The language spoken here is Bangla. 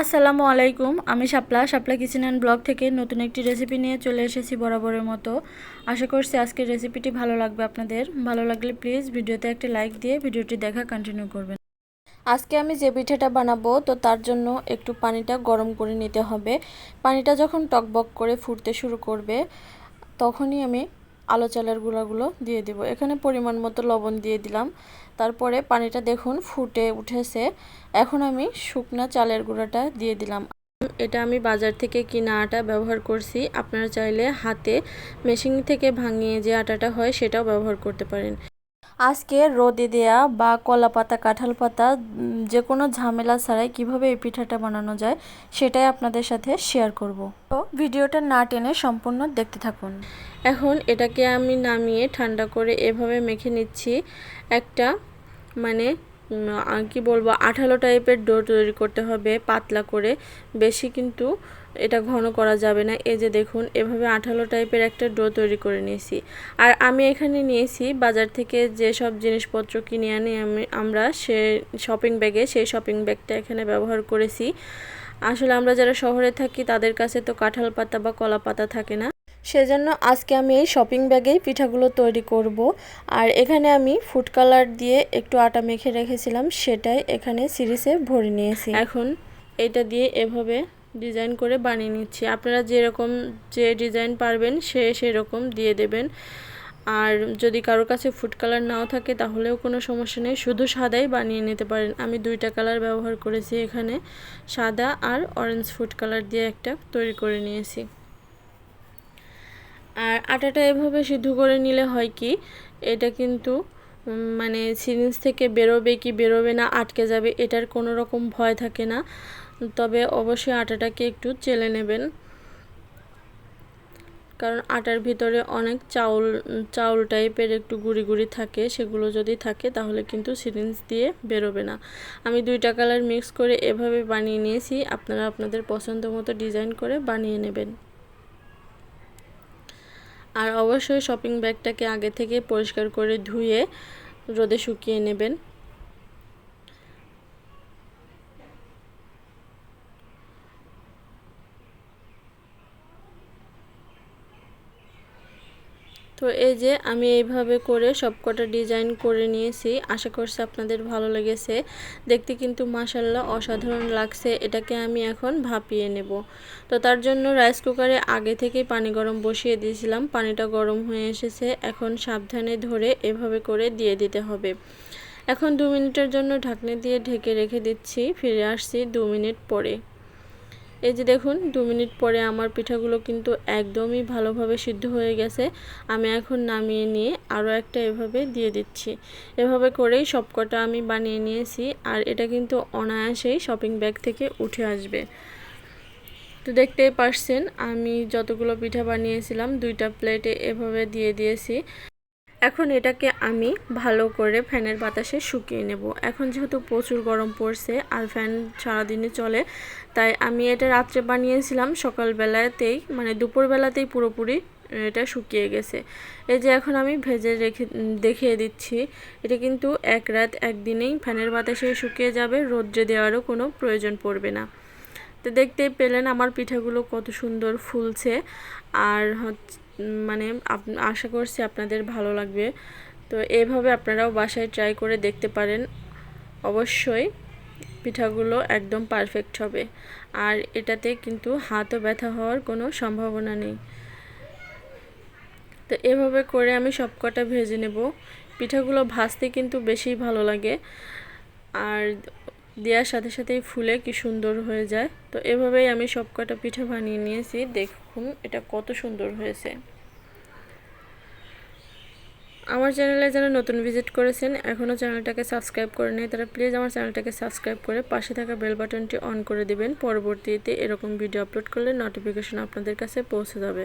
আসসালামু আলাইকুম, আমি শাপলা শাপলা কিচেন অ্যান্ড ব্লগ থেকে নতুন একটি রেসিপি নিয়ে চলে এসেছি বরাবরের মতো। আশা করছি আজকের রেসিপিটি ভালো লাগবে আপনাদের। ভালো লাগলে প্লিজ ভিডিওতে একটা লাইক দিয়ে ভিডিওটি দেখা কন্টিনিউ করবেন। আজকে আমি যে পিঠাটা বানাবো তো তার জন্য একটু পানিটা গরম করে নিতে হবে। পানিটা যখন টকবক করে ফুটতে শুরু করবে তখনই আমি আলো চালের গুঁড়াগুলো দিয়ে দিব। এখানে পরিমাণ মতো লবণ দিয়ে দিলাম। তারপরে পানিটা দেখুন ফুটে উঠেছে। এখন আমি শুকনা চালের গুঁড়াটা দিয়ে দিলাম। এটা আমি বাজার থেকে কিনা আটা ব্যবহার করছি। আপনারা চাইলে হাতে মেশিন থেকে ভাঙিয়ে যে আটাটা হয় সেটাও ব্যবহার করতে পারেন। আজকে রোদে দেয়া বা কলা পাতা কাঁঠাল পাতা যে কোনো ঝামেলা ছাড়াই কিভাবে এই পিঠাটা বানানো যায় সেটাই আপনাদের সাথে শেয়ার করব। তো ভিডিওটা না টেনে সম্পূর্ণ দেখতে থাকুন। এখন এটাকে আমি নামিয়ে ঠান্ডা করে এভাবে মেখে নিচ্ছি। একটা মানে কি বলবো, আঠালো টাইপের ডো তৈরি করতে হবে পাতলা করে, বেশি কিন্তু এটা ঘন করা যাবে না। এই যে দেখুন এভাবে আঠালো টাইপের একটা ডো তৈরি করে নিয়েছি। আর আমি এখানে নিয়েছি বাজার থেকে যে সব জিনিসপত্র কিনে আনি আমরা সে শপিং ব্যাগে, সেই শপিং ব্যাগটা এখানে ব্যবহার করেছি। আসলে আমরা যারা শহরে থাকি তাদের কাছে তো কাঁঠাল পাতা বা কলা পাতা থাকে না, সেজন্য আজকে আমি এই শপিং ব্যাগেই পিঠাগুলো তৈরি করব। আর এখানে আমি ফুড কালার দিয়ে একটু আটা মেখে রেখেছিলাম, সেটাই এখানে সিরিজে ভরে নিয়েছি। এখন এটা দিয়ে এভাবে ডিজাইন করে বানিয়ে নিচ্ছি। আপনারা যেরকম যে ডিজাইন পারবেন সেরকম দিয়ে দেবেন। আর যদি কারোর কাছে ফুড কালার নাও থাকে তাহলেও কোনো সমস্যা নেই, শুধু সাদাই বানিয়ে নিতে পারেন। আমি দুইটা কালার ব্যবহার করেছি এখানে, সাদা আর অরেঞ্জ ফুড কালার দিয়ে একটা তৈরি করে নিয়েছি। আর আটাটা এভাবে সিদ্ধ করে নিলে হয় কি, এটা কিন্তু মানে সিরিঞ্জ থেকে বেরোবে কি বেরোবে না, আটকে যাবে, এটার কোনো রকম ভয় থাকে না। তবে অবশ্যই আটাটাকে একটু চেলে নেবেন, কারণ আটার ভিতরে অনেক চাউল টাইপের একটু গুঁড়ি গুঁড়ি থাকে, সেগুলো যদি থাকে তাহলে কিন্তু সিরিঞ্জ দিয়ে বেরোবে না। আমি দুইটা কালার মিক্স করে এভাবে বানিয়ে নিয়েছি। আপনারা আপনাদের পছন্দ মতো ডিজাইন করে বানিয়ে নেবেন। আর অবশ্যই শপিং ব্যাগটাকে আগে থেকে পরিষ্কার করে ধুয়ে রোদে শুকিয়ে নেবেন। তো এই যে আমি এইভাবে করে সবকটা ডিজাইন করে নিয়েছি। আশা করছি আপনাদের ভালো লেগেছে। দেখতে কিন্তু মাশাআল্লাহ অসাধারণ লাগছে। এটাকে আমি এখন ভাপিয়ে নেব। তো তার জন্য রাইস কুকারে আগে থেকেই পানি গরম বসিয়ে দিয়েছিলাম। পানিটা গরম হয়ে এসেছে। এখন সাবধানে ধরে এভাবে করে দিয়ে দিতে হবে। এখন 2 মিনিটের জন্য ঢাকনা দিয়ে ঢেকে রেখে দিচ্ছি। ফিরে আসছি 2 মিনিট পরে। এই যে দেখুন 2 মিনিট পরে আমার পিঠাগুলো কিন্তু একদমই ভালোভাবে সিদ্ধ হয়ে গেছে। আমি এখন নামিয়ে নিয়ে আরও একটা এভাবে দিয়ে দিচ্ছি। এভাবে করেই সবকটা আমি বানিয়ে নিয়েছি। আর এটা কিন্তু অনায়াসেই শপিং ব্যাগ থেকে উঠে আসবে। তো দেখতেই পারছেন আমি যতগুলো পিঠা বানিয়েছিলাম 2টা প্লেটে এভাবে দিয়ে দিয়েছি। এখন এটাকে আমি ভালো করে ফ্যানের বাতাসে শুকিয়ে নেব। এখন যেহেতু প্রচুর গরম পড়ছে আর ফ্যান সারাদিনই চলে, তাই আমি এটা রাত্রে বানিয়েছিলাম, সকালবেলাতেই মানে দুপুরবেলাতেই পুরোপুরি এটা শুকিয়ে গেছে। এই যে এখন আমি ভেজে দেখিয়ে দিচ্ছি। এটা কিন্তু এক রাত একদিনেই ফ্যানের বাতাসে শুকিয়ে যাবে, রোদ্রে দেওয়ারও কোনো প্রয়োজন পড়বে না। তো দেখতেই পেলেন আমার পিঠাগুলো কত সুন্দর ফুলছে। আর মানে আশা করছি আপনাদের ভালো লাগবে। তো এইভাবে আপনারাও বাসায় ট্রাই করে দেখতে পারেন। অবশ্যই পিঠাগুলো একদম পারফেক্ট হবে। আর এটাতে কিন্তু হাতও ব্যথা হওয়ার কোনো সম্ভাবনা নেই। তো এভাবে করে আমি সবকটা ভেজে নেব। পিঠাগুলো ভাজতে কিন্তু বেশি ভালো লাগে, আর দেওয়ার সাথে সাথেই ফুলে কি সুন্দর হয়ে যায়। তো এভাবেই আমি সবকটা পিঠা বানিয়ে নিয়েছি। দেখুন এটা কত সুন্দর হয়েছে। আমার চ্যানেলে যারা নতুন ভিজিট করেছেন, এখনও চ্যানেলটাকে সাবস্ক্রাইব করে নেই, তারা প্লিজ আমার চ্যানেলটাকে সাবস্ক্রাইব করে পাশে থাকা বেল বাটনটি অন করে দিবেন। পরবর্তীতে এরকম ভিডিও আপলোড করলে নোটিফিকেশন আপনাদের কাছে পৌঁছে যাবে।